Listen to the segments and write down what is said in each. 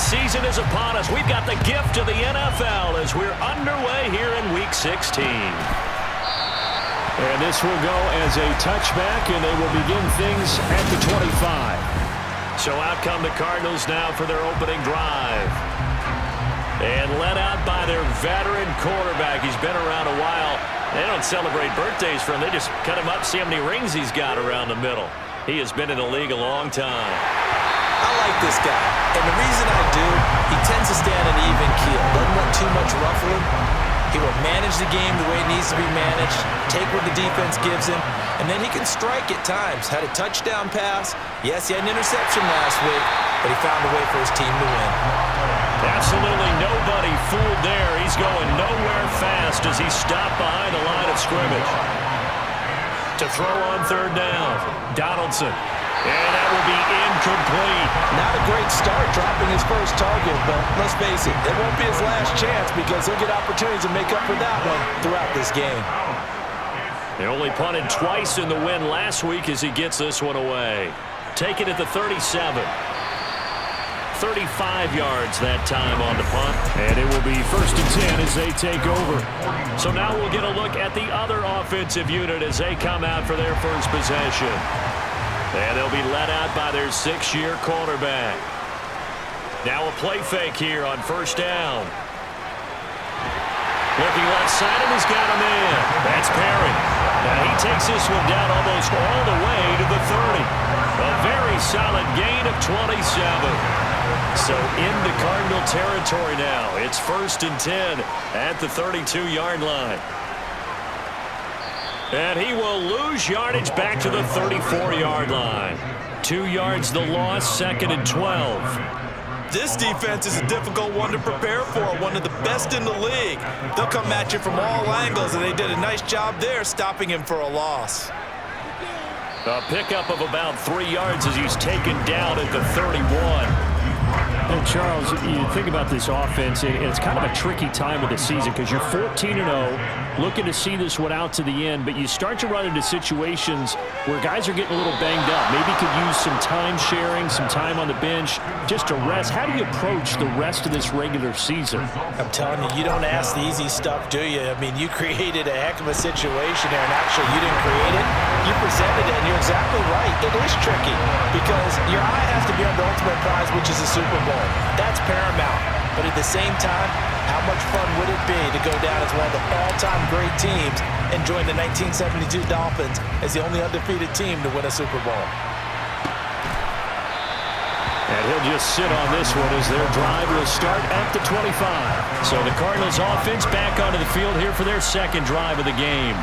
season is upon us. We've got the gift of the NFL as we're underway here in Week 16. And this will go as a touchback, and they will begin things at the 25. So out come the Cardinals now for their opening drive. And led out by their veteran quarterback. He's been around a while. They don't celebrate birthdays for him. They just cut him up, see how many rings he's got around the middle. He has been in the league a long time. I like this guy, and the reason I do, he tends to stay on an even keel. Doesn't let too much ruffling. He will manage the game the way it needs to be managed, take what the defense gives him, and then he can strike at times. Had a touchdown pass. Yes, he had an interception last week, but he found a way for his team to win. Absolutely nobody fooled there. He's going nowhere fast as he stopped behind the line of scrimmage. To throw on third down, Donaldson. And that will be incomplete. Not a great start dropping his first target, but let's face it, it won't be his last chance because he'll get opportunities to make up for that one throughout this game. They only punted twice in the win last week as he gets this one away. Take it at the 37. 35 yards that time on the punt. And it will be 1st and 10 as they take over. So now we'll get a look at the other offensive unit as they come out for their first possession. And they'll be led out by their 6-year quarterback. Now a play fake here on first down. Looking left side, and he's got him in. That's Perry. Now he takes this one down almost all the way to the 30. A very solid gain of 27. So into Cardinal territory now. It's 1st and 10 at the 32-yard line. And he will lose yardage back to the 34-yard line. 2 yards the loss, 2nd and 12. This defense is a difficult one to prepare for, one of the best in the league. They'll come at you from all angles, and they did a nice job there stopping him for a loss. A pickup of about 3 yards as he's taken down at the 31. And Charles, you think about this offense, and it's kind of a tricky time of the season because you're 14-0, looking to see this one out to the end, but you start to run into situations where guys are getting a little banged up. Maybe could use some time sharing, some time on the bench, just to rest. How do you approach the rest of this regular season? I'm telling you, you don't ask the easy stuff, do you? I mean, you created a heck of a situation there, and actually you didn't create it. You presented it, and you're exactly right. It is tricky because your eye has to be on the ultimate prize, which is the Super Bowl. That's paramount. But at the same time, how much fun would it be to go down as one of the all-time great teams and join the 1972 Dolphins as the only undefeated team to win a Super Bowl? And he'll just sit on this one as their drive will start at the 25. So the Cardinals offense back onto the field here for their second drive of the game.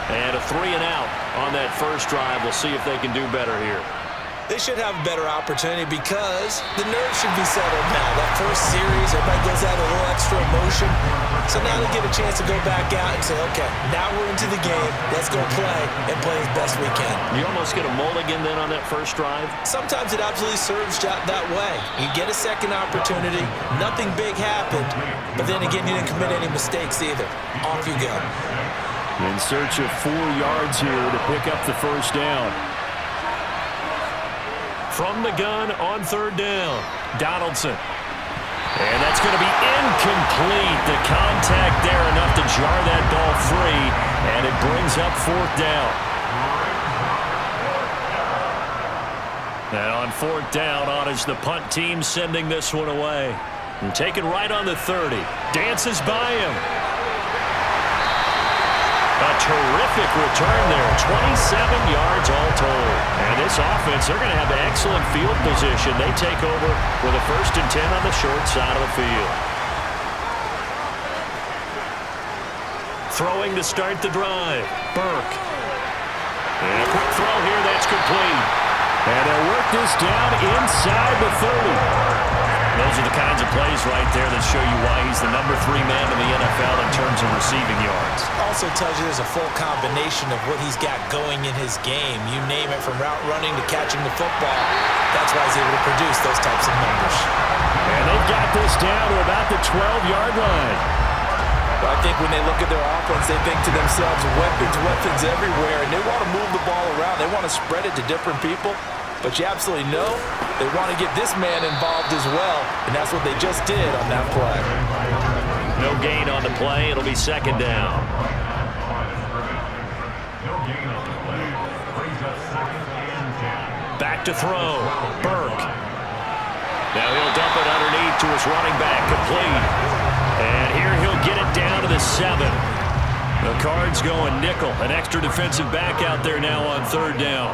And a 3-and-out on that first drive. We'll see if they can do better here. They should have a better opportunity because the nerves should be settled now. That first series, everybody goes out a little extra emotion. So now they get a chance to go back out and say, okay, now we're into the game. Let's go play and play as best we can. You almost get a mulligan then on that first drive? Sometimes it absolutely serves that way. You get a second opportunity. Nothing big happened. But then again, you didn't commit any mistakes either. Off you go. In search of 4 yards here to pick up the first down. From the gun on third down, Donaldson. And that's going to be incomplete. The contact there enough to jar that ball free, and it brings up 4th down. And on 4th down, on is the punt team sending this one away. And taken right on the 30. Dances by him. A terrific return there. 27 yards all told. And this offense, they're going to have excellent field position. They take over with a 1st and 10 on the short side of the field. Throwing to start the drive. Burke. And a quick throw here. That's complete. And they'll work this down inside the 30. Those are the kinds of plays right there that show you why he's the number 3 man in the NFL in terms of receiving yards. Also tells you there's a full combination of what he's got going in his game. You name it, from route running to catching the football. That's why he's able to produce those types of numbers. And they've got this down to about the 12-yard line. Well, I think when they look at their offense, they think to themselves, weapons everywhere, and they want to move the ball around. They want to spread it to different people. But you absolutely know They want to get this man involved as well, and that's what they just did on that play. No gain on the play. It'll be second down. Back to throw. Burke. Now he'll dump it underneath to his running back. Complete. And here he'll get it down to the 7. The Cards going nickel. An extra defensive back out there now on third down.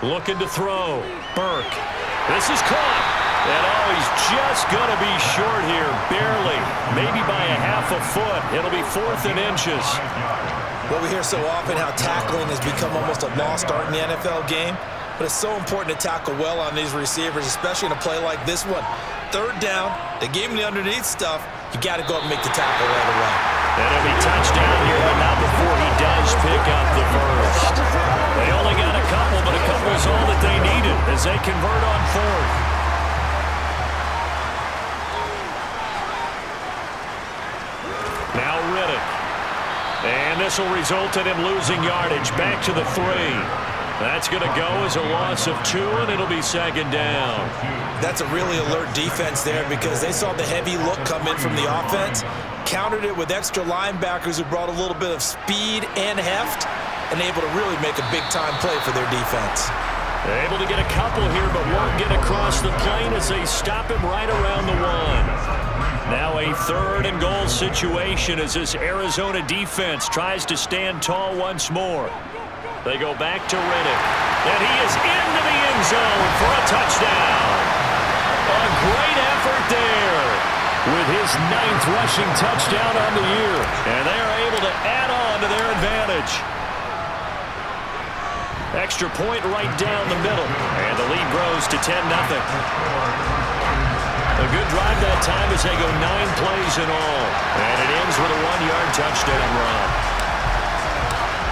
Looking to throw. Burke. This is caught. And he's just going to be short here. Barely. Maybe by a half a foot. It'll be 4th and inches. Well, we hear so often how tackling has become almost a lost art in the NFL game. But it's so important to tackle well on these receivers, especially in a play like this one. Third down, they gave him the underneath stuff. You got to go up and make the tackle right away. And it'll be touchdown here, but not before he does pick up the first. They only got a couple, but a couple is all that they needed as they convert on 4th. Now Riddick. And this will result in him losing yardage. Back to the 3. That's going to go as a loss of 2, and it'll be second down. That's a really alert defense there because they saw the heavy look come in from the offense, countered it with extra linebackers who brought a little bit of speed and heft, and able to really make a big-time play for their defense. They're able to get a couple here, but won't get across the plane as they stop him right around the 1. Now a 3rd and goal situation as this Arizona defense tries to stand tall once more. They go back to Riddick, and he is into the end zone for a touchdown. A great effort there with his 9th rushing touchdown on the year, and they are able to add on to their advantage. Extra point right down the middle, and the lead grows to 10-0. A good drive that time as they go 9 plays in all, and it ends with a 1-yard touchdown run.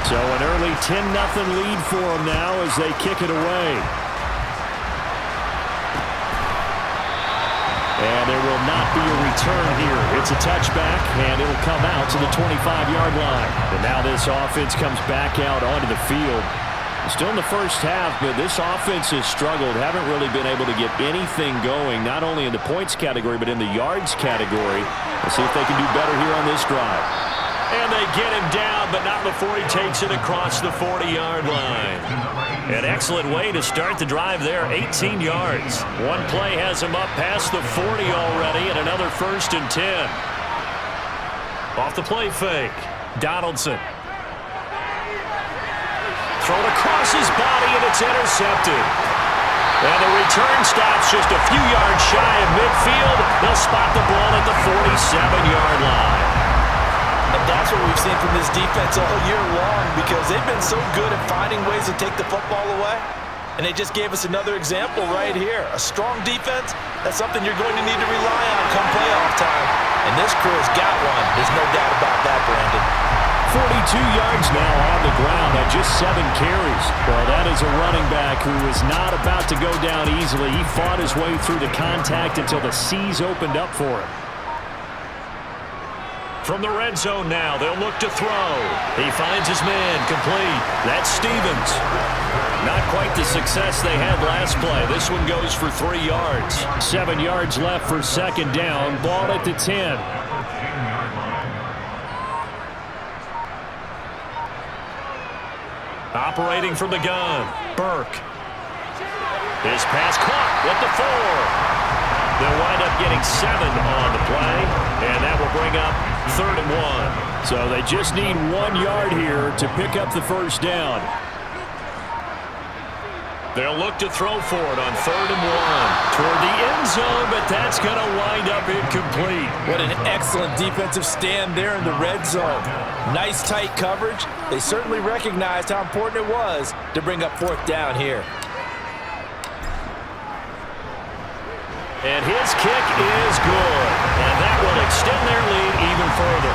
So an early 10-0 lead for them now as they kick it away. And there will not be a return here. It's a touchback, and it'll come out to the 25-yard line. And now this offense comes back out onto the field. Still in the first half, but this offense has struggled. Haven't really been able to get anything going, not only in the points category, but in the yards category. Let's see if they can do better here on this drive. And they get him down, but not before he takes it across the 40-yard line. An excellent way to start the drive there, 18 yards. One play has him up past the 40 already, and another 1st and 10. Off the play fake, Donaldson. Thrown across his body, and it's intercepted. And the return stops just a few yards shy of midfield. They'll spot the ball at the 47-yard line. And that's what we've seen from this defense all year long because they've been so good at finding ways to take the football away. And they just gave us another example right here. A strong defense, that's something you're going to need to rely on come playoff time. And this crew has got one. There's no doubt about that, Brandon. 42 yards now on the ground on just 7 carries. Well, that is a running back who is not about to go down easily. He fought his way through the contact until the seas opened up for him. From the red zone now, they'll look to throw. He finds his man, complete. That's Stevens. Not quite the success they had last play. This one goes for 3 yards. 7 yards left for second down. Ball at the 10. Operating from the gun, Burke. His pass caught with the 4. They'll wind up getting 7 on the play, and that will bring up 3rd and 1. So they just need 1 yard here to pick up the first down. They'll look to throw for it on 3rd and 1. Toward the end zone, but that's going to wind up incomplete. What an excellent defensive stand there in the red zone. Nice tight coverage. They certainly recognized how important it was to bring up 4th down here. And his kick is good. And that will extend their lead even further.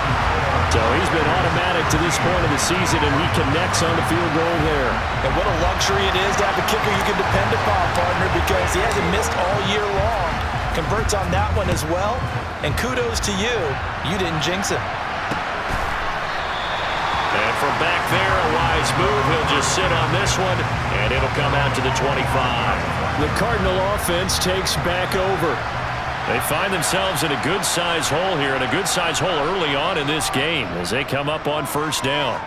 So he's been automatic to this point of the season, and he connects on the field goal there. And what a luxury it is to have a kicker you can depend upon, partner, because he hasn't missed all year long. Converts on that one as well. And kudos to you. You didn't jinx him. And from back there, a wise move. He'll just sit on this one, and it'll come out to the 25. The Cardinal offense takes back over. They find themselves in a good-sized hole here, and a good-sized hole early on in this game as they come up on first down.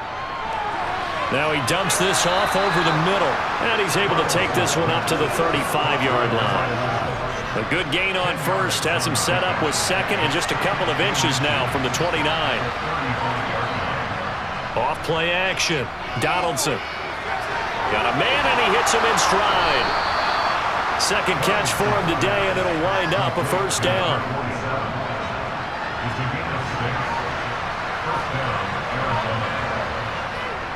Now he dumps this off over the middle, and he's able to take this one up to the 35-yard line. A good gain on first has him set up with second and just a couple of inches now from the 29. Off play action. Donaldson. Got a man, and he hits him in stride. Second catch for him today, and it'll wind up a first down.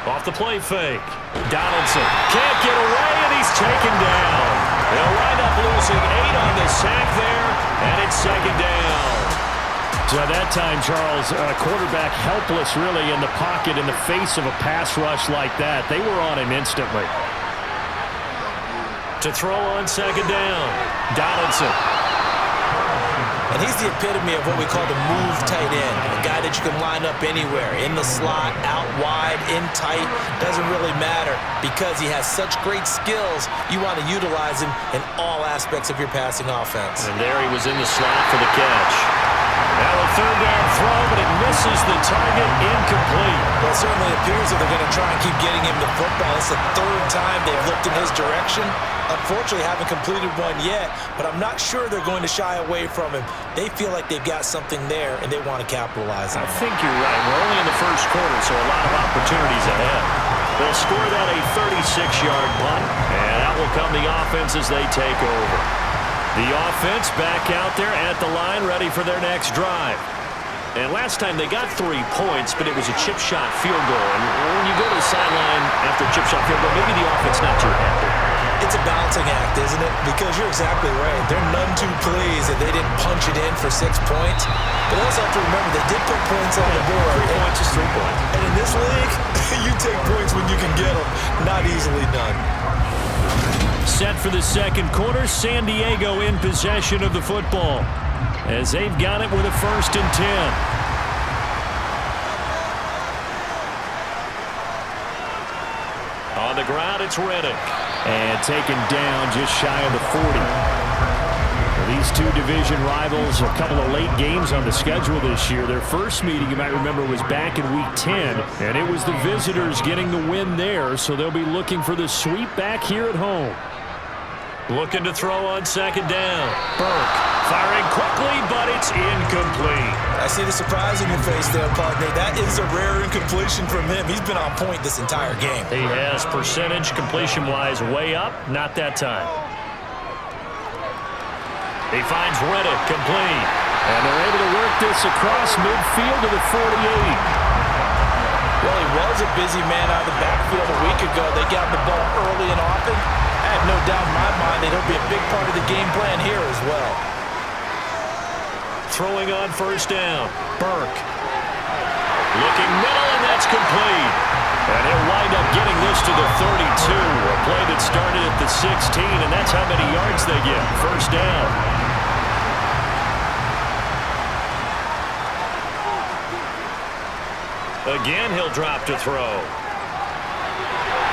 Off the play fake. Donaldson can't get away, and he's taken down. They'll wind up losing 8 on the sack there, and it's second down. So at that time, Charles, quarterback helpless really in the pocket in the face of a pass rush like that. They were on him instantly. To throw on second down, Donaldson. And he's the epitome of what we call the move tight end. A guy that you can line up anywhere, in the slot, out wide, in tight. Doesn't really matter because he has such great skills. You want to utilize him in all aspects of your passing offense. And there he was in the slot for the catch. Now a third down throw, but it misses the target, incomplete. Well, it certainly appears that they're going to try and keep getting him the football. It's the third time they've looked in his direction. Unfortunately, haven't completed one yet, but I'm not sure they're going to shy away from him. They feel like they've got something there, and they want to capitalize on it. I think you're right. We're only in the first quarter, so a lot of opportunities ahead. They'll score that a 36-yard punt, and out will come the offense as they take over. The offense back out there at the line, ready for their next drive. And last time they got 3 points, but it was a chip shot field goal. And when you go to the sideline after a chip shot field goal, maybe the offense not too happy. It's a balancing act, isn't it? Because you're exactly right. They're none too pleased that they didn't punch it in for 6 points. But also have to remember, they did put points on the board. 3 points is 3 points. And in this league, you take points when you can get them. Not easily done. Set for the second quarter, San Diego in possession of the football as they've got it with a 1st and 10. On the ground, it's Reddick. And taken down just shy of the 40. These two division rivals, a couple of late games on the schedule this year. Their first meeting, you might remember, was back in Week 10, and it was the visitors getting the win there, so they'll be looking for the sweep back here at home. Looking to throw on second down. Burke firing quickly, but it's incomplete. I see the surprise in your face there, partner. That is a rare incompletion from him. He's been on point this entire game. He has percentage completion-wise way up. Not that time. He finds Reddick complete. And they're able to work this across midfield to the 48. Well, he was a busy man out of the backfield a week ago. They got the ball early and often. I have no doubt in my mind that he'll be a big part of the game plan here as well. Throwing on first down. Burke. Looking middle, and that's complete. And he'll wind up getting this to the 32. A play that started at the 16, and that's how many yards they get. First down. Again, he'll drop to throw.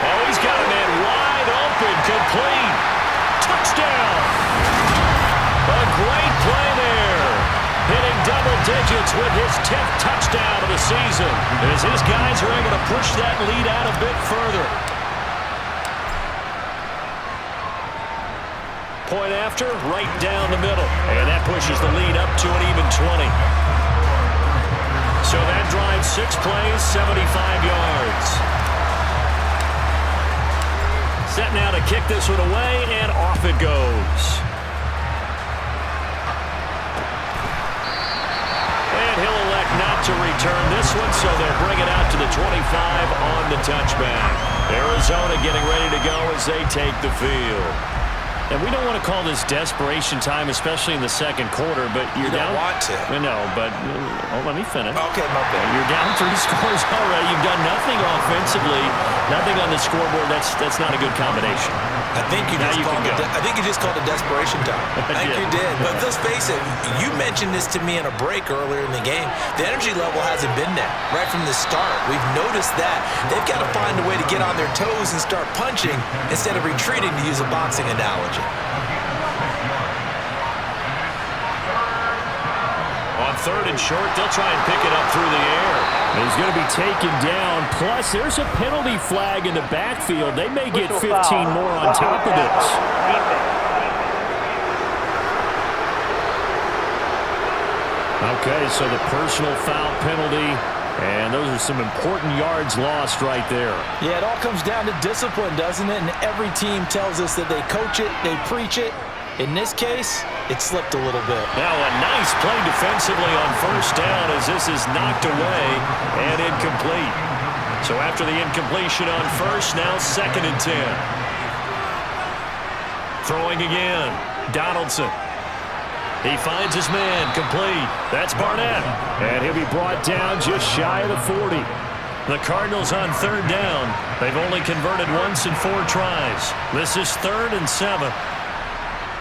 Oh, he's got a man wide open, complete. Touchdown. A great play there. Hitting double digits with his 10th touchdown of the season as his guys are able to push that lead out a bit further. Point after, right down the middle. And that pushes the lead up to an even 20. So that drives 6 plays, 75 yards. Set now to kick this one away, and off it goes. And he'll elect not to return this one, so they'll bring it out to the 25 on the touchback. Arizona getting ready to go as they take the field. And we don't want to call this desperation time, especially in the second quarter, but you're down. You don't want to. No, but let me finish. Okay, my bad. You're down 3 scores already. You've done nothing offensively. Nothing on the scoreboard. That's not a good combination. I think you just called it desperation time. I think you did. But let's face it, you mentioned this to me in a break earlier in the game. The energy level hasn't been there right from the start. We've noticed that. They've got to find a way to get on their toes and start punching instead of retreating, to use a boxing analogy. On 3rd and short, they'll try and pick it up through the air. He's going to be taken down. Plus, there's a penalty flag in the backfield. They may get 15 more on top of this. Okay, so the personal foul penalty, and those are some important yards lost right there. Yeah, it all comes down to discipline, doesn't it? And every team tells us that they coach it, they preach it. In this case, it slipped a little bit. Now a nice play defensively on 1st down as this is knocked away and incomplete. So after the incompletion on 1st, now 2nd and 10. Throwing again. Donaldson. He finds his man, complete. That's Barnett. And he'll be brought down just shy of the 40. The Cardinals on 3rd down. They've only converted once in 4 tries. This is 3rd and 7.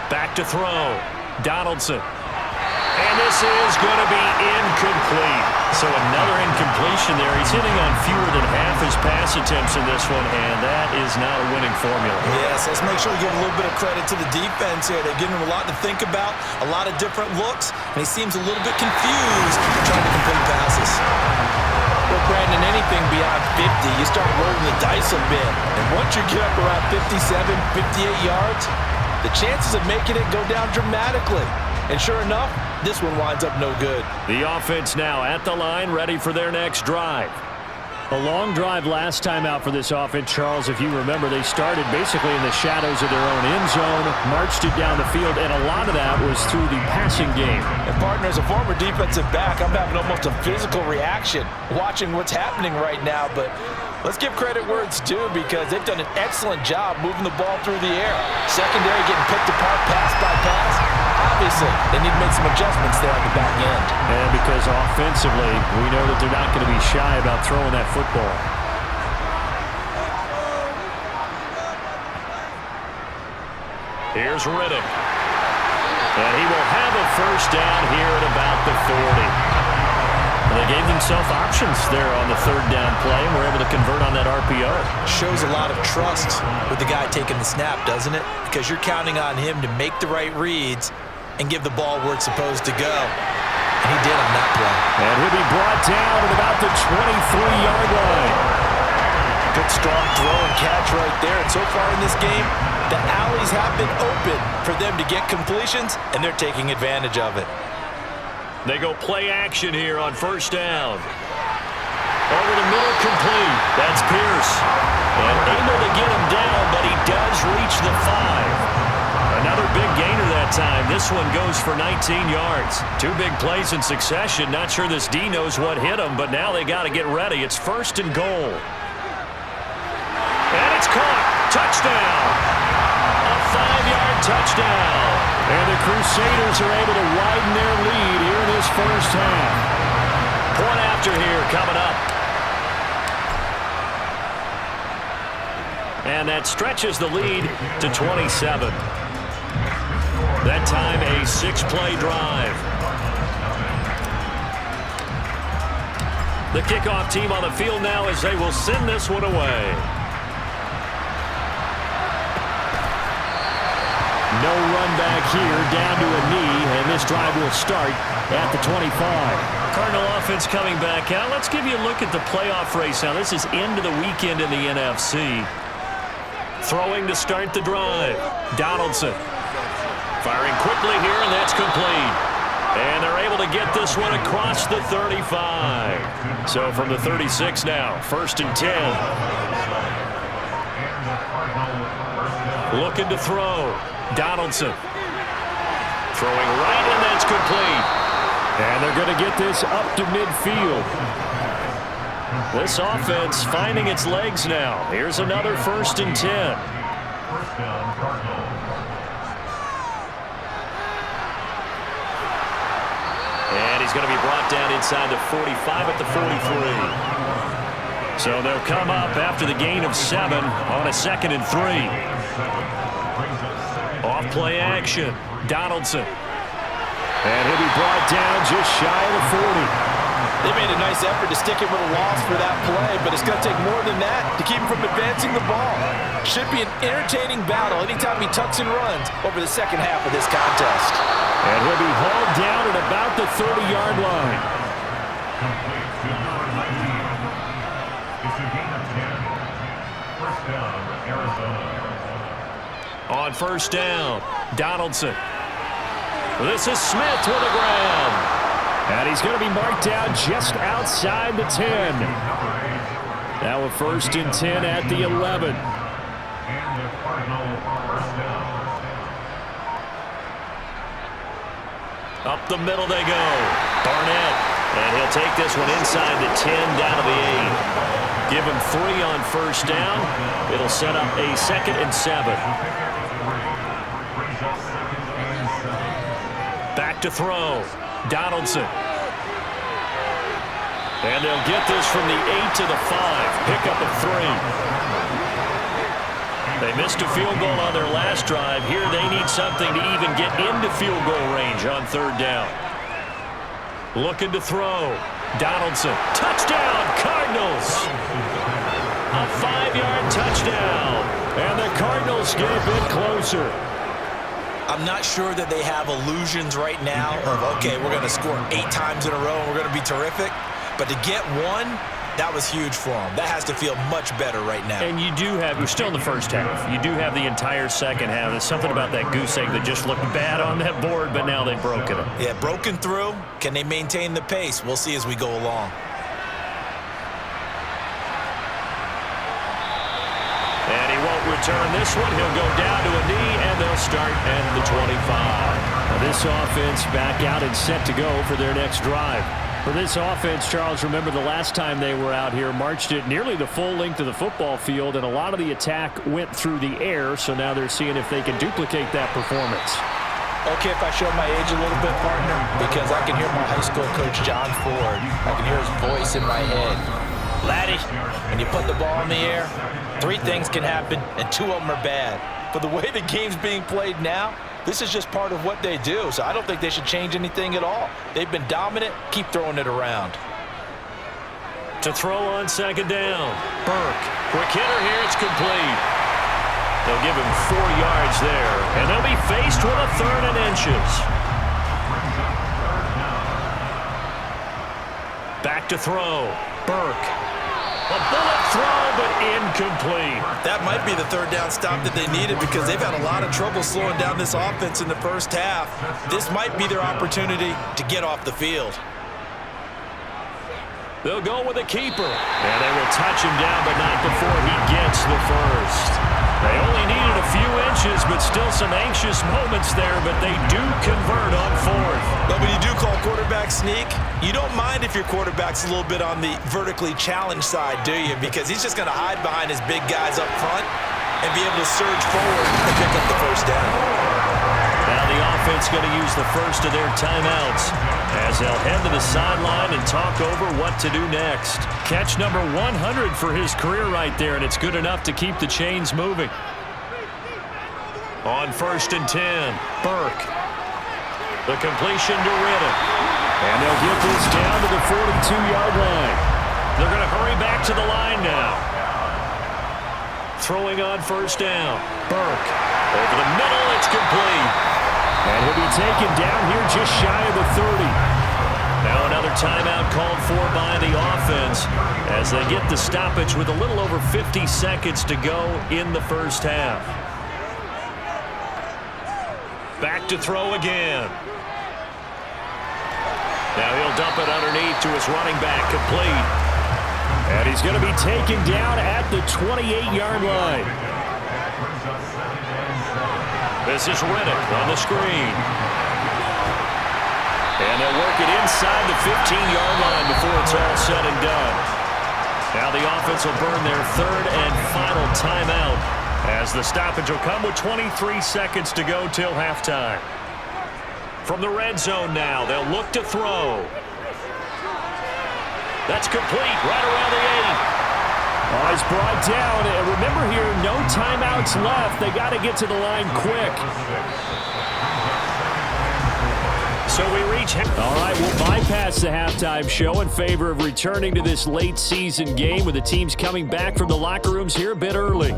Back to throw. Donaldson. And this is going to be incomplete. So another incompletion there. He's hitting on fewer than half his pass attempts in this one, and that is not a winning formula. Yes, let's make sure we give a little bit of credit to the defense here. They're giving him a lot to think about, a lot of different looks, and he seems a little bit confused trying to complete passes. Well, Brandon, anything beyond 50, you start rolling the dice a bit. And once you get up around 57, 58 yards, the chances of making it go down dramatically. And sure enough, this one winds up no good. The offense now at the line, ready for their next drive. A long drive last time out for this offense, Charles. If you remember, they started basically in the shadows of their own end zone, marched it down the field, and a lot of that was through the passing game. And partner, as a former defensive back, I'm having almost a physical reaction watching what's happening right now. But let's give credit where it's due, because they've done an excellent job moving the ball through the air. Secondary getting picked apart pass by pass. Obviously, they need to make some adjustments there on the back end. And because offensively, we know that they're not going to be shy about throwing that football. Here's Riddick. And he will have a 1st down here at about the 40. They gave themselves options there on the 3rd down play and were able to convert on that RPO. Shows a lot of trust with the guy taking the snap, doesn't it? Because you're counting on him to make the right reads and give the ball where it's supposed to go. And he did on that play. And he'll be brought down at about the 23-yard line. Good strong throw and catch right there. And so far in this game, the alleys have been open for them to get completions, and they're taking advantage of it. They go play action here on 1st down. Over the middle, complete. That's Pierce. And able to get him down, but he does reach the 5. Another big gainer that time. This one goes for 19 yards. 2 big plays in succession. Not sure this D knows what hit him, but now they got to get ready. It's 1st and goal. And it's caught. Touchdown. A 5-yard touchdown. And the Crusaders are able to widen their lead here in this 1st half. Point after here coming up. And that stretches the lead to 27. That time a 6-play drive. The kickoff team on the field now as they will send this one away. No run back here, down to a knee, and this drive will start at the 25. Cardinal offense coming back out. Let's give you a look at the playoff race now. This is end of the weekend in the NFC. Throwing to start the drive. Donaldson. Firing quickly here, and that's complete. And they're able to get this one across the 35. So from the 36 now, 1st and 10. Looking to throw. Donaldson. Throwing right, and that's complete. And they're going to get this up to midfield. This offense finding its legs now. Here's another 1st and 10. And he's going to be brought down inside the 45 at the 43. So they'll come up after the gain of 7 on a 2nd and 3. Off play action. Donaldson. And he'll be brought down just shy of the 40. They made a nice effort to stick him with a loss for that play, but it's going to take more than that to keep him from advancing the ball. Should be an entertaining battle anytime he tucks and runs over the second half of this contest. And he'll be hauled down at about the 30-yard line. On first down, Donaldson. This is Smith with a grab. And he's going to be marked down just outside the 10. Now a 1st and 10 at the 11. Up the middle they go. Barnett. And he'll take this one inside the 10 down to the 8. Give him 3 on first down. It'll set up a 2nd and 7. Back to throw. Donaldson. And they'll get this from the 8 to the 5. Pickup of 3. They missed a field goal on their last drive. Here they need something to even get into field goal range on 3rd down. Looking to throw. Donaldson. Touchdown, Cardinals. A 5-yard touchdown. And the Cardinals get a bit closer. I'm not sure that they have illusions right now of, okay, we're going to score 8 times in a row and we're going to be terrific. But to get 1, that was huge for them. That has to feel much better right now. And you're still in the first half. You do have the entire second half. There's something about that goose egg that just looked bad on that board, but now they've broken it. Yeah, broken through. Can they maintain the pace? We'll see as we go along. And he won't return this one. He'll go down to a knee, and they'll start at the 25. Now this offense back out and set to go for their next drive. For this offense, Charles, remember the last time they were out here, marched it nearly the full length of the football field, and a lot of the attack went through the air, so now they're seeing if they can duplicate that performance. Okay, if I show my age a little bit, partner, because I can hear my high school coach, John Ford. I can hear his voice in my head. Laddie, when you put the ball in the air, 3 things can happen, and 2 of them are bad. But the way the game's being played now, this is just part of what they do, so I don't think they should change anything at all. They've been dominant. Keep throwing it around. To throw on 2nd down, Burke. Quick hitter here, it's complete. They'll give him 4 yards there, and they'll be faced with a 3rd and inches. Back to throw, Burke. A bullet throw, but incomplete. That might be the 3rd down stop that they needed because they've had a lot of trouble slowing down this offense in the first half. This might be their opportunity to get off the field. They'll go with a keeper. And they will touch him down, but not before he gets the first. They only needed a few inches, but still some anxious moments there, but they do convert on 4th. But when you do call quarterback sneak, you don't mind if your quarterback's a little bit on the vertically challenged side, do you? Because he's just going to hide behind his big guys up front and be able to surge forward and pick up the first down. Now the offense going to use the first of their timeouts as they'll head to the sideline and talk over what to do next. Catch number 100 for his career right there, and it's good enough to keep the chains moving. On 1st and 10, Burke. The completion to Riddick. And they'll get this down to the 42-yard line. They're going to hurry back to the line now. Throwing on 1st down, Burke. Over the middle, it's complete. And he'll be taken down here just shy of the 30. Now another timeout called for by the offense as they get the stoppage with a little over 50 seconds to go in the first half. Back to throw again. Now he'll dump it underneath to his running back, complete. And he's going to be taken down at the 28-yard line. This is Riddick on the screen. And they'll work it inside the 15-yard line before it's all said and done. Now the offense will burn their 3rd and final timeout as the stoppage will come with 23 seconds to go till halftime. From the red zone now, they'll look to throw. That's complete right around the 8. Oh, he's brought down. And remember here, no timeouts left. They got to get to the line quick. So we reach him. All right, we'll bypass the halftime show in favor of returning to this late season game with the teams coming back from the locker rooms here a bit early.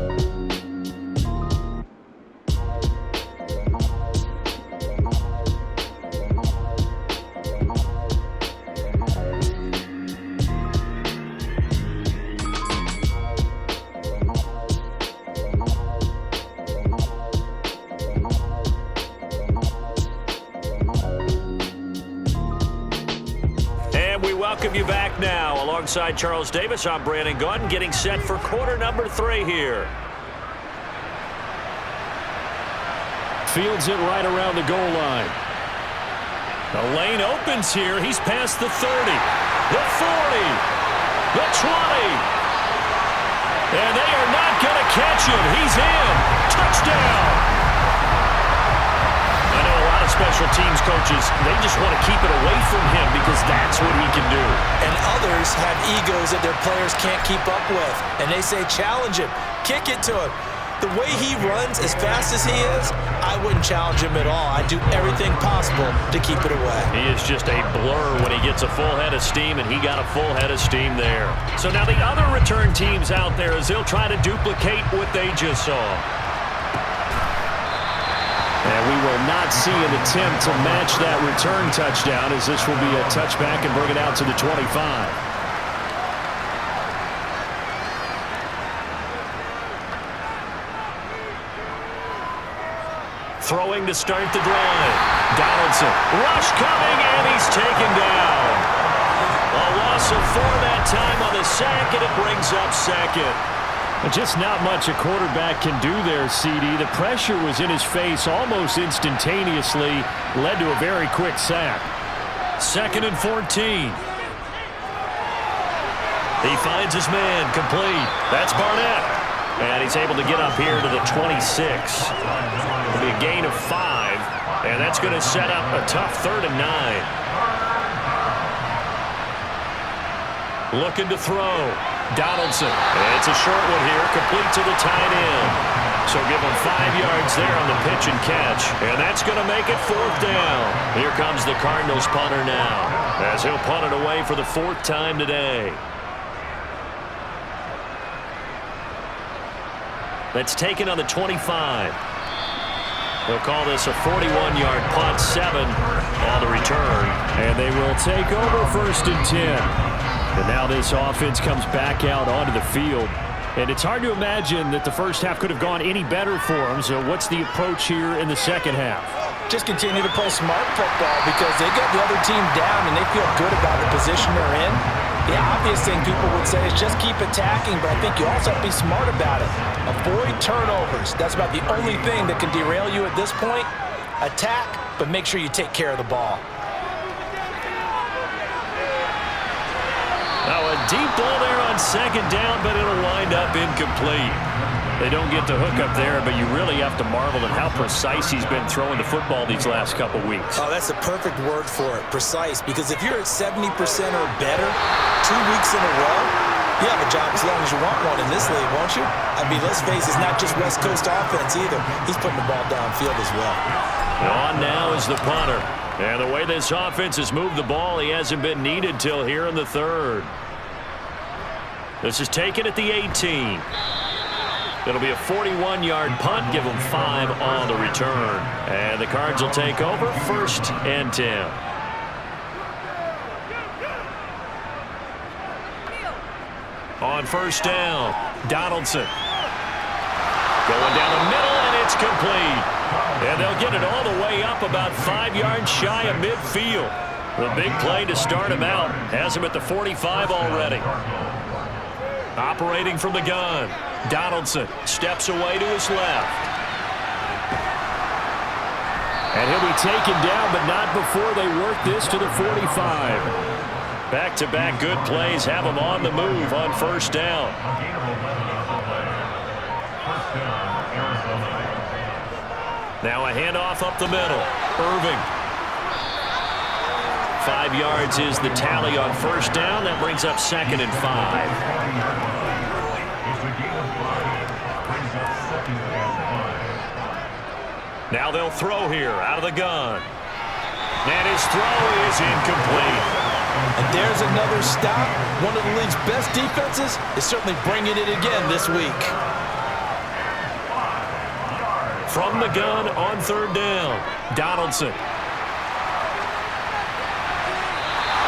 Welcome you back now. Alongside Charles Davis, I'm Brandon Gunn, getting set for quarter number 3 here. Fields it right around the goal line. The lane opens here. He's past the 30, the 40, the 20. And they are not going to catch him. He's in. Touchdown. I know a lot of special teams coaches, they just want to keep it away from him because that's what he can do. And others have egos that their players can't keep up with. And they say, challenge him, kick it to him. The way he runs as fast as he is, I wouldn't challenge him at all. I'd do everything possible to keep it away. He is just a blur when he gets a full head of steam, and he got a full head of steam there. So now the other return teams out there as they'll try to duplicate what they just saw. And we will not see an attempt to match that return touchdown as this will be a touchback and bring it out to the 25. Throwing to start the drive. Donaldson. Rush coming, and he's taken down. A loss of 4 that time on the sack, and it brings up second. Just not much a quarterback can do there, CD. The pressure was in his face almost instantaneously, led to a very quick sack. 2nd and 14. He finds his man, complete. That's Barnett. And he's able to get up here to the 26. It'll be a gain of 5, and that's going to set up a tough 3rd and 9. Looking to throw. Donaldson. It's a short one here, complete to the tight end. So give him 5 yards there on the pitch and catch. And that's going to make it 4th down. Here comes the Cardinals punter now, as he'll punt it away for the 4th time today. That's taken on the 25. They'll call this a 41-yard punt, 7 on the return. And they will take over 1st and 10. And now this offense comes back out onto the field. And it's hard to imagine that the first half could have gone any better for them. So what's the approach here in the second half? Just continue to play smart football because they got the other team down and they feel good about the position they're in. The obvious thing people would say is just keep attacking, but I think you also have to be smart about it. Avoid turnovers. That's about the only thing that can derail you at this point. Attack, but make sure you take care of the ball. Now a deep ball there on 2nd down, but it'll wind up incomplete. They don't get the hook up there, but you really have to marvel at how precise he's been throwing the football these last couple weeks. Oh, that's a perfect word for it, precise, because if you're at 70% or better 2 weeks in a row, you have a job as long as you want one in this league, won't you? I mean, let's face it, it's not just West Coast offense either. He's putting the ball downfield as well. On now is the punter. And the way this offense has moved the ball, he hasn't been needed till here in the 3rd. This is taken at the 18. It'll be a 41-yard punt, give them 5 on the return. And the Cards will take over 1st and 10. On 1st down, Donaldson. Going down the middle, and it's complete. And they'll get it all the way up about 5 yards shy of midfield. The big play to start him out has him at the 45 already. Operating from the gun, Donaldson steps away to his left. And he'll be taken down, but not before they work this to the 45. Back-to-back good plays have him on the move on 1st down. Now a handoff up the middle. Irving. 5 yards is the tally on 1st down. That brings up 2nd and 5. Now they'll throw here out of the gun. And his throw is incomplete. And there's another stop. One of the league's best defenses is certainly bringing it again this week. From the gun on third down, Donaldson.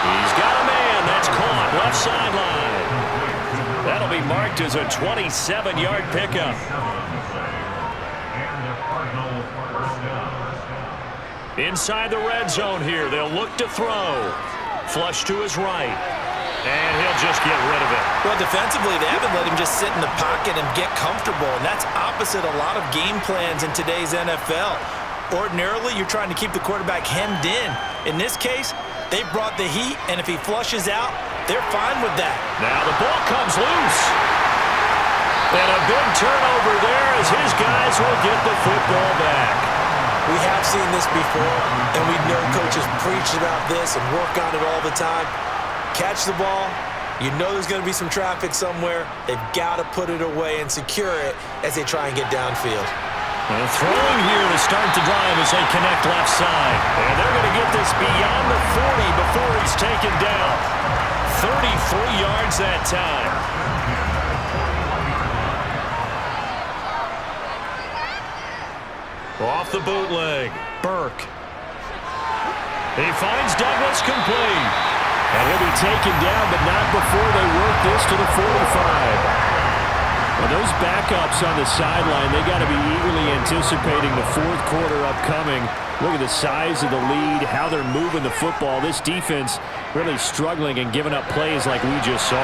He's got a man. That's caught left sideline. That'll be marked as a 27-yard pickup. Inside the red zone here. They'll look to throw. Flush to his right. And he'll just get rid of it. Well, defensively, they haven't let him just sit in the pocket and get comfortable, and that's opposite a lot of game plans in today's NFL. Ordinarily, you're trying to keep the quarterback hemmed in. In this case, they brought the heat, and if he flushes out, they're fine with that. Now the ball comes loose. And a big turnover there as his guys will get the football back. We have seen this before, and we know coaches preach about this and work on it all the time. Catch the ball. You know there's going to be some traffic somewhere. They've got to put it away and secure it as they try and get downfield. And throwing here to start the drive as they connect left side. And they're going to get this beyond the 40 before he's taken down. 33 yards that time. Off the bootleg, Burke. He finds Douglas complete. And he'll be taken down, but not before they work this to the 45. Well, those backups on the sideline, they got to be eagerly anticipating the fourth quarter upcoming. Look at the size of the lead, how they're moving the football. This defense really struggling and giving up plays like we just saw.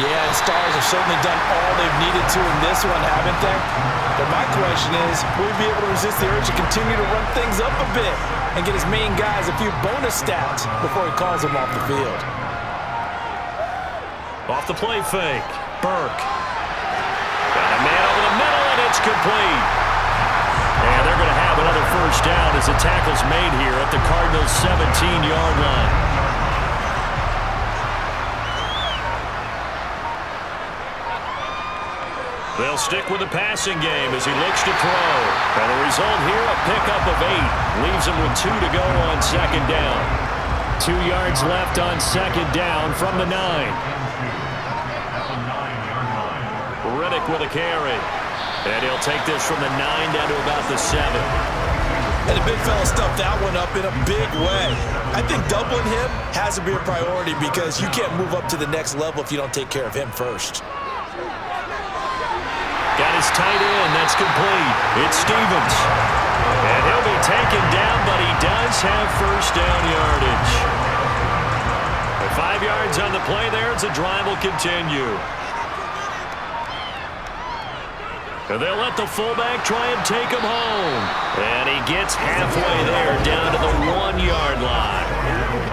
Yeah, the Stars have certainly done all they've needed to in this one, haven't they? But my question is, will he be able to resist the urge to continue to run things up a bit and get his main guys a few bonus stats before he calls them off the field? Off the play fake, Burke. Got a man over the middle, and it's complete. And they're going to have another first down as the tackle's made here at the Cardinals' 17-yard line. They'll stick with the passing game as he looks to throw. And the result here, a pickup of 8. Leaves him with 2 to go on second down. 2 yards left on second down from the 9. Riddick with a carry. And he'll take this from the 9 down to about the 7. And the big fella stuffed that one up in a big way. I think doubling him has to be a priority because you can't move up to the next level if you don't take care of him first. Got his tight end. That's complete. It's Stevens. And he'll be taken down, but he does have first down yardage. 5 yards on the play there as the drive will continue. And they'll let the fullback try and take him home. And he gets halfway there down to the 1-yard line.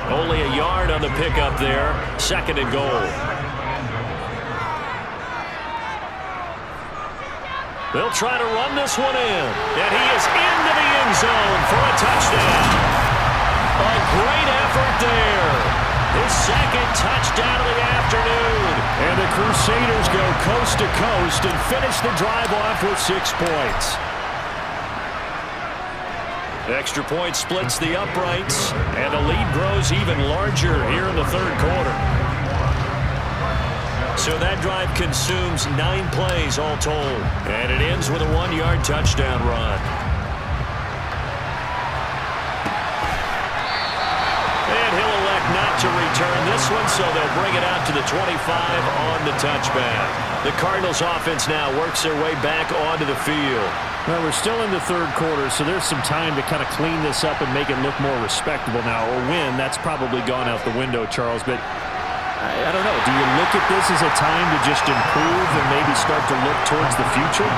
Only a yard on the pickup there. Second and goal. They'll try to run this one in. And he is into the end zone for a touchdown. A great effort there. His second touchdown of the afternoon. And the Crusaders go coast to coast and finish the drive off with 6 points. Extra point splits the uprights, and the lead grows even larger here in the third quarter. So that drive consumes 9 plays all told, and it ends with a 1-yard touchdown run. And he'll elect not to return this one, so they'll bring it out to the 25 on the touchback. The Cardinals offense now works their way back onto the field. Well, we're still in the third quarter, so there's some time to kind of clean this up and make it look more respectable now. Or win, that's probably gone out the window, Charles. But I don't know. Do you look at this as a time to just improve and maybe start to look towards the future?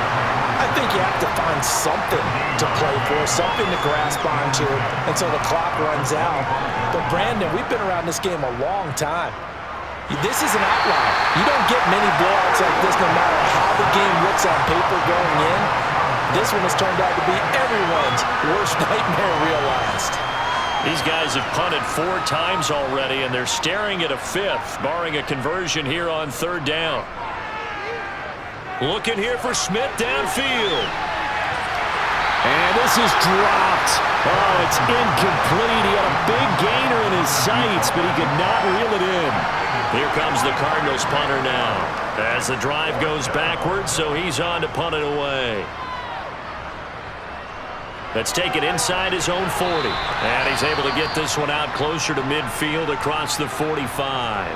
I think you have to find something to play for, something to grasp onto until the clock runs out. But, Brandon, we've been around this game a long time. This is an outlier. You don't get many blowouts like this no matter how the game looks on paper going in. This one has turned out to be everyone's worst nightmare realized. These guys have punted 4 times already, and they're staring at a 5th, barring a conversion here on third down. Looking here for Smith downfield. And this is dropped. Oh, it's incomplete. He had a big gainer in his sights, but he could not reel it in. Here comes the Cardinals punter now. As the drive goes backwards, so he's on to punt it away. Let's take it inside his own 40. And he's able to get this one out closer to midfield across the 45.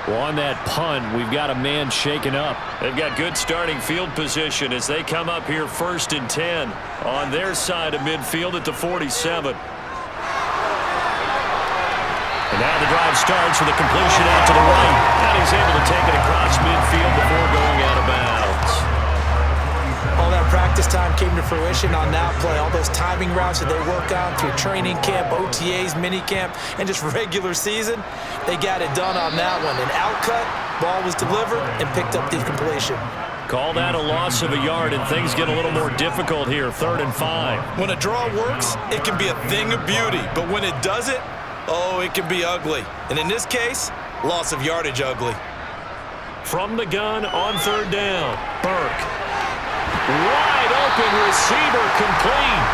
Well, on that punt, we've got a man shaken up. They've got good starting field position as they come up here 1st and 10 on their side of midfield at the 47. And now the drive starts with a completion out to the right. And he's able to take it across midfield before going out of bounds. All that practice time came to fruition on that play. All those timing routes that they work on through training camp, OTAs, minicamp, and just regular season, they got it done on that one. An outcut, ball was delivered, and picked up the completion. Call that a loss of a yard, and things get a little more difficult here, 3rd and 5. When a draw works, it can be a thing of beauty. But when it doesn't, oh, it can be ugly. And in this case, loss of yardage ugly. From the gun on 3rd down, Burke. Wide open receiver complete.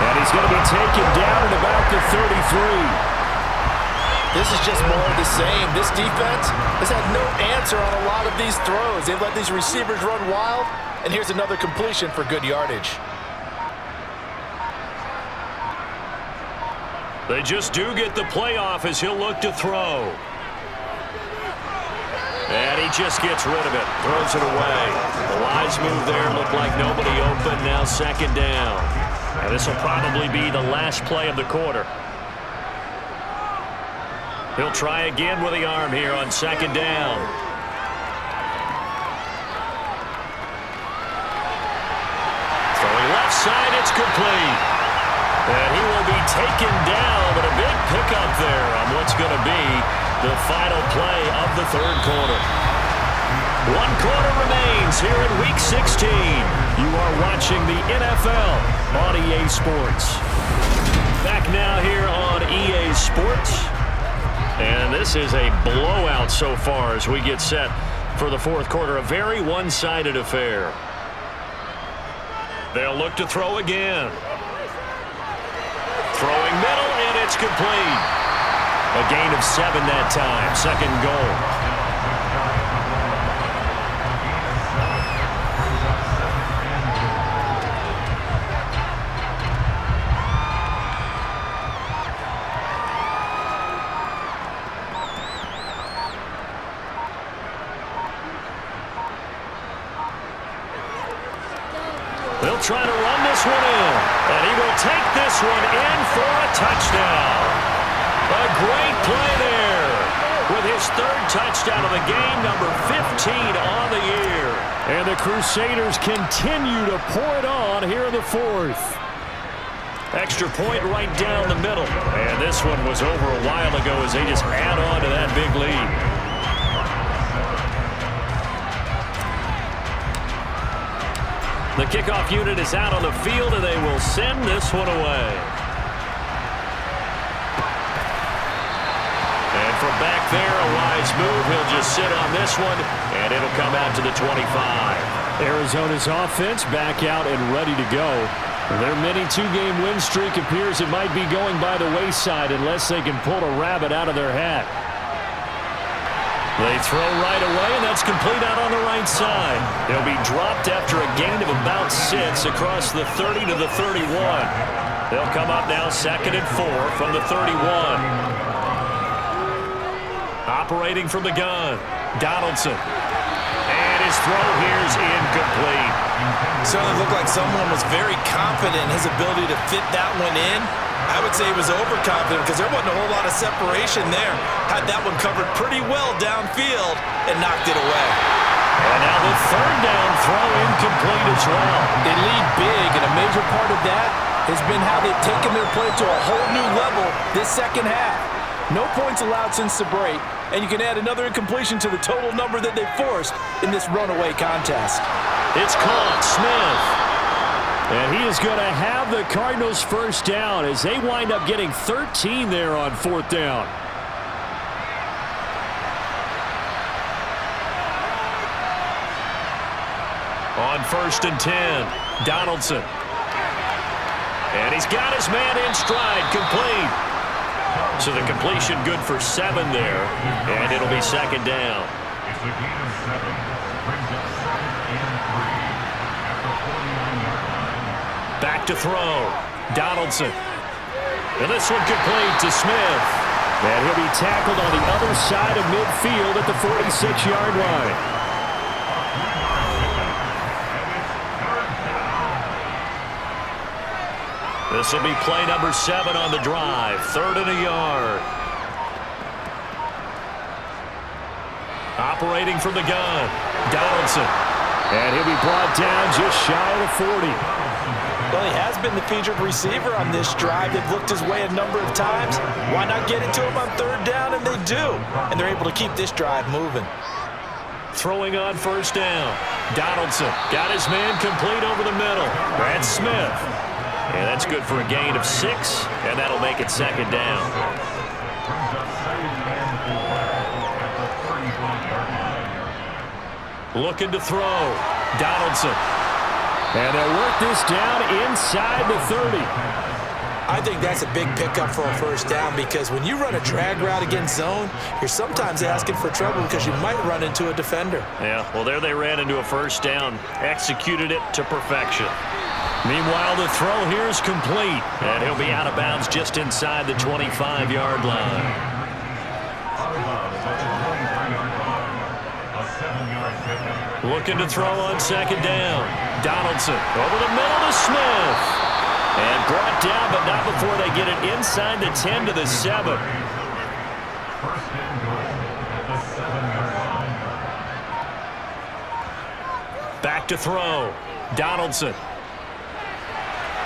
And he's going to be taken down at about the 33. This is just more of the same. This defense has had no answer on a lot of these throws. They've let these receivers run wild, and here's another completion for good yardage. They just do get the playoff as he'll look to throw. And he just gets rid of it, throws it away. The wise move there, looked like nobody open, now 2nd down. And this will probably be the last play of the quarter. He'll try again with the arm here on 2nd down. Throwing left side, it's complete. And he will be taken down, but a big pickup there on what's going to be the final play of the 3rd quarter. 1 quarter remains here in Week 16. You are watching the NFL on EA Sports. Back now here on EA Sports. And this is a blowout so far as we get set for the 4th quarter. A very one-sided affair. They'll look to throw again. Throwing middle, and it's complete. A gain of 7 that time. 2nd goal. They'll try to run this one in, and he will take this one in for a touchdown. A great play there with his 3rd touchdown of the game, number 15 on the year. And the Crusaders continue to pour it on here in the 4th. Extra point right down the middle. And this one was over a while ago as they just add on to that big lead. The kickoff unit is out on the field, and they will send this one away. And from back there, a wise move. He'll just sit on this one, and it'll come out to the 25. Arizona's offense back out and ready to go. Their mini 2-game win streak appears it might be going by the wayside unless they can pull a rabbit out of their hat. They throw right away, and that's complete out on the right side. They'll be dropped after a gain of about 6 across the 30 to the 31. They'll come up now 2nd and 4 from the 31. Operating from the gun, Donaldson. And his throw here is incomplete. Certainly looked like someone was very confident in his ability to fit that one in. I would say he was overconfident because there wasn't a whole lot of separation there. Had that one covered pretty well downfield and knocked it away. And now the 3rd down throw incomplete as well. They lead big, and a major part of that has been how they've taken their play to a whole new level this 2nd half. No points allowed since the break, and you can add another incompletion to the total number that they forced in this runaway contest. It's caught, Smith. And he is going to have the Cardinals' 1st down as they wind up getting 13 there on 4th down. On 1st and 10, Donaldson. he's got his man in stride, complete. So the completion good for 7 there, and it'll be second down. It's a gain of 7. Brings up 2nd and 3 at the 49-yard line. Back to throw. Donaldson. And this one complete to Smith. And he'll be tackled on the other side of midfield at the 46-yard line. This will be play number 7 on the drive. 3rd and a yard. Operating from the gun. Donaldson. And he'll be brought down just shy of the 40. Well, he has been the featured receiver on this drive. They've looked his way a number of times. Why not get it to him on 3rd down? And they do. And they're able to keep this drive moving. Throwing on 1st down. Donaldson got his man complete over the middle. That's Smith. And that's good for a gain of 6, and that'll make it 2nd down. Looking to throw. Donaldson. And they'll work this down inside the 30. I think that's a big pickup for a 1st down because when you run a drag route against zone, you're sometimes asking for trouble because you might run into a defender. Yeah, well, there they ran into a 1st down. Executed it to perfection. Meanwhile, the throw here is complete, and he'll be out of bounds just inside the 25-yard line. Looking to throw on 2nd down. Donaldson over the middle to Smith. And brought down, but not before they get it inside the 10 to the 7. 1st and goal at the 7-yard line. Back to throw. Donaldson.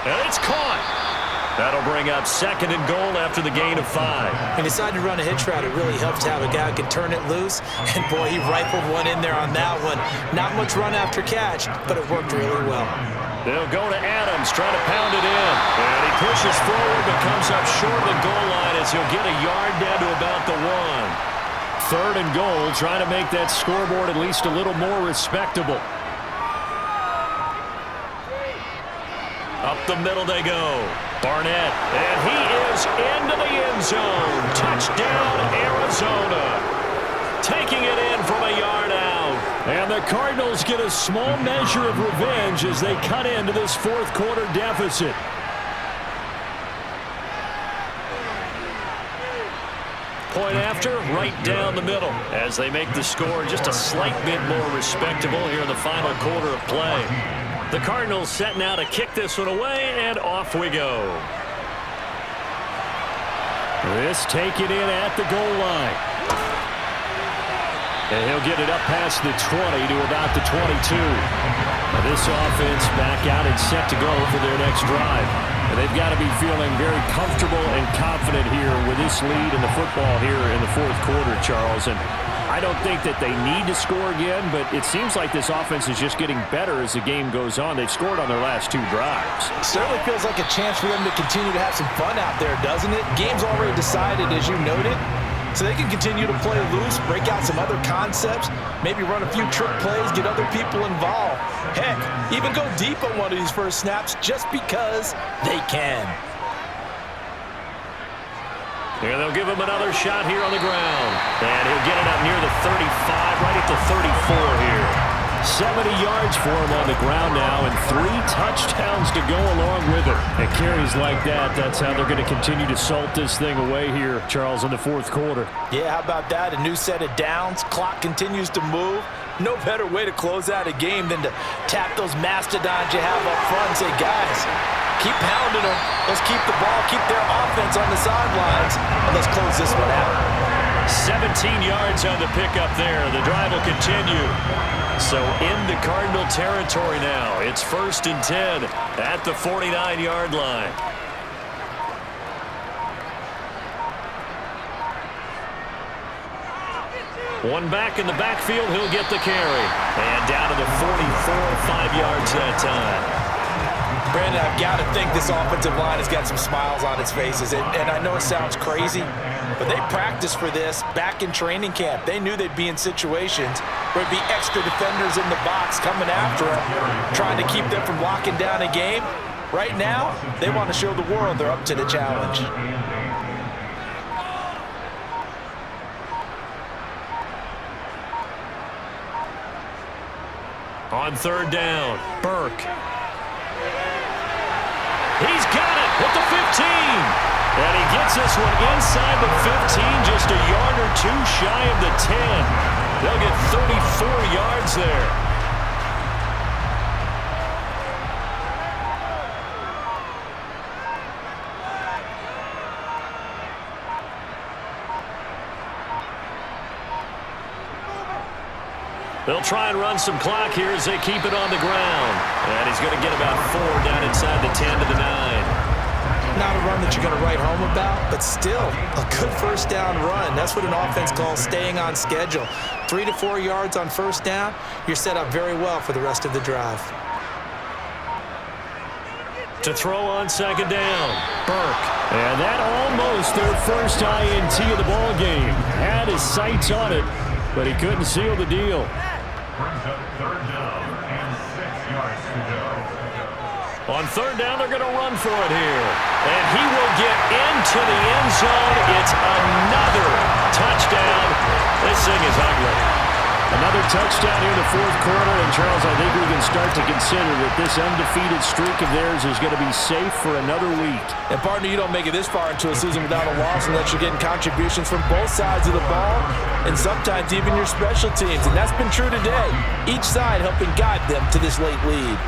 And it's caught. That'll bring up 2nd and goal after the gain of 5. He decided to run a hitch route. It really helps to have a guy who can turn it loose. And, boy, he rifled one in there on that one. Not much run after catch, but it worked really well. They'll go to Adams, trying to pound it in. And he pushes forward, but comes up short of the goal line as he'll get a yard down to about the 1. 3rd and goal, trying to make that scoreboard at least a little more respectable. Up the middle they go. Barnett, and he is into the end zone. Touchdown, Arizona. Taking it in from a yard out. And the Cardinals get a small measure of revenge as they cut into this 4th quarter deficit. Point after, right down the middle as they make the score just a slight bit more respectable here in the final quarter of play. The Cardinals set now to kick this one away, and off we go. This taken in at the goal line. And he'll get it up past the 20 to about the 22. Now this offense back out and set to go for their next drive. And they've got to be feeling very comfortable and confident here with this lead in the football here in the 4th quarter, Charles. And I don't think that they need to score again, but it seems like this offense is just getting better as the game goes on. They've scored on their last 2 drives. Certainly feels like a chance for them to continue to have some fun out there, doesn't it? Game's already decided, as you noted, so they can continue to play loose, break out some other concepts, maybe run a few trick plays, get other people involved. Heck, even go deep on one of these first snaps just because they can. Here they'll give him another shot here on the ground. And he'll get it up near the 35, right at the 34 here. 70 yards for him on the ground now and 3 touchdowns to go along with it. And carries like that, that's how they're going to continue to salt this thing away here, Charles, in the 4th quarter. Yeah, how about that? A new set of downs. Clock continues to move. No better way to close out a game than to tap those mastodons you have up front and say, guys, keep pounding them. Let's keep the ball, keep their offense on the sidelines, and let's close this one out. 17 yards on the pickup there. The drive will continue. So into Cardinal territory now. It's 1st and 10 at the 49-yard line. One back in the backfield, he'll get the carry. And down to the 44, 5 yards that time. Brandon, I've got to think this offensive line has got some smiles on its faces. And I know it sounds crazy, but they practiced for this back in training camp. They knew they'd be in situations where it'd be extra defenders in the box coming after them, trying to keep them from locking down a game. Right now, they want to show the world they're up to the challenge. On third down, Burke. He's got it at the 15. And he gets this one inside the 15, just a yard or two shy of the 10. They'll get 34 yards there. They'll try and run some clock here as they keep it on the ground. And he's going to get about 4 down inside the 10 to the 9. Not a run that you're going to write home about, but still a good first down run. That's what an offense calls staying on schedule. 3 to 4 yards on first down, you're set up very well for the rest of the drive. To throw on second down, Burke. And that almost their first INT of the ball game. Had his sights on it, but he couldn't seal the deal. Brings up third down and 6 yards to go. On third down, they're going to run for it here. And he will get into the end zone. It's another touchdown. This thing is ugly. Another touchdown here in the fourth quarter. And, Charles, I think we can start to consider that this undefeated streak of theirs is going to be safe for another week. And, partner, you don't make it this far into a season without a loss unless you're getting contributions from both sides of the ball and sometimes even your special teams. And that's been true today. Each side helping guide them to this late lead.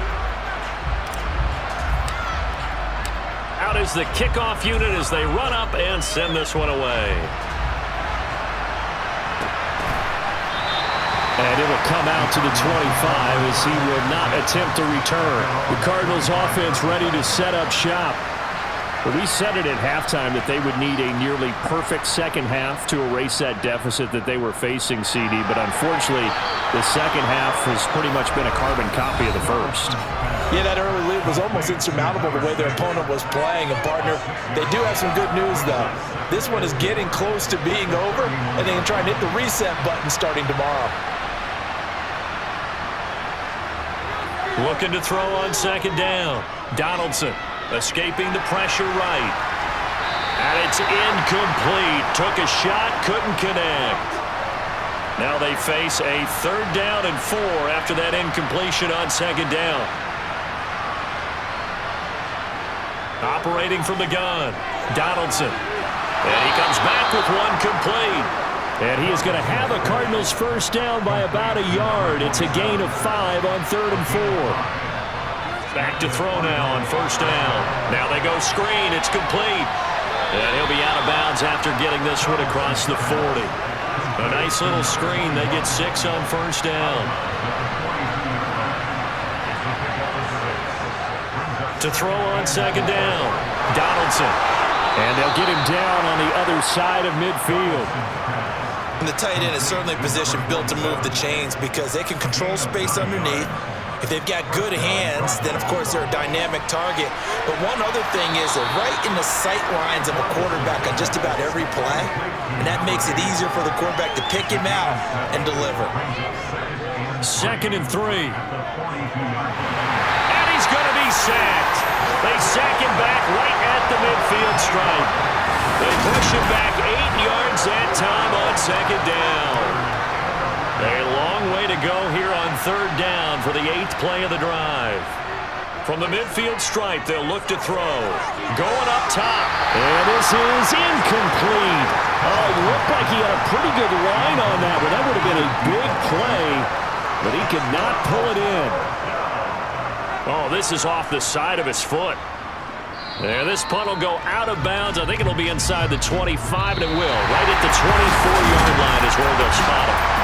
Out is the kickoff unit as they run up and send this one away. And it will come out to the 25 as he will not attempt to return. The Cardinals offense ready to set up shop. But we said it at halftime that they would need a nearly perfect second half to erase that deficit that they were facing, CD. But unfortunately, the second half has pretty much been a carbon copy of the first. Yeah, that early lead was almost insurmountable the way their opponent was playing. And, partner, they do have some good news, though. This one is getting close to being over, and they can try and hit the reset button starting tomorrow. Looking to throw on second down. Donaldson escaping the pressure right. And it's incomplete. Took a shot, couldn't connect. Now they face a third down and 4 after that incompletion on second down. Operating from the gun, Donaldson. And he comes back with one complete. And he is going to have a Cardinals first down by about a yard. It's a gain of 5 on third and 4. Back to throw now on first down. Now they go screen. It's complete. And he'll be out of bounds after getting this one across the 40. A nice little screen. They get 6 on first down. To throw on second down, Donaldson. And they'll get him down on the other side of midfield. And the tight end is certainly a position built to move the chains because they can control space underneath. If they've got good hands, then, of course, they're a dynamic target. But one other thing is they're right in the sight lines of a quarterback on just about every play, and that makes it easier for the quarterback to pick him out and deliver. 2nd and 3. And he's going to be sacked. They sack him back right at the midfield stripe. They push him back 8 yards that time on second down. A long way to go here on third down for the 8th play of the drive. From the midfield stripe, they'll look to throw. Going up top. And this is incomplete. Oh, it looked like he had a pretty good line on that one. That would have been a big play, but he could not pull it in. Oh, this is off the side of his foot. And this punt will go out of bounds. I think it'll be inside the 25, and it will. Right at the 24-yard line is where they'll spot him.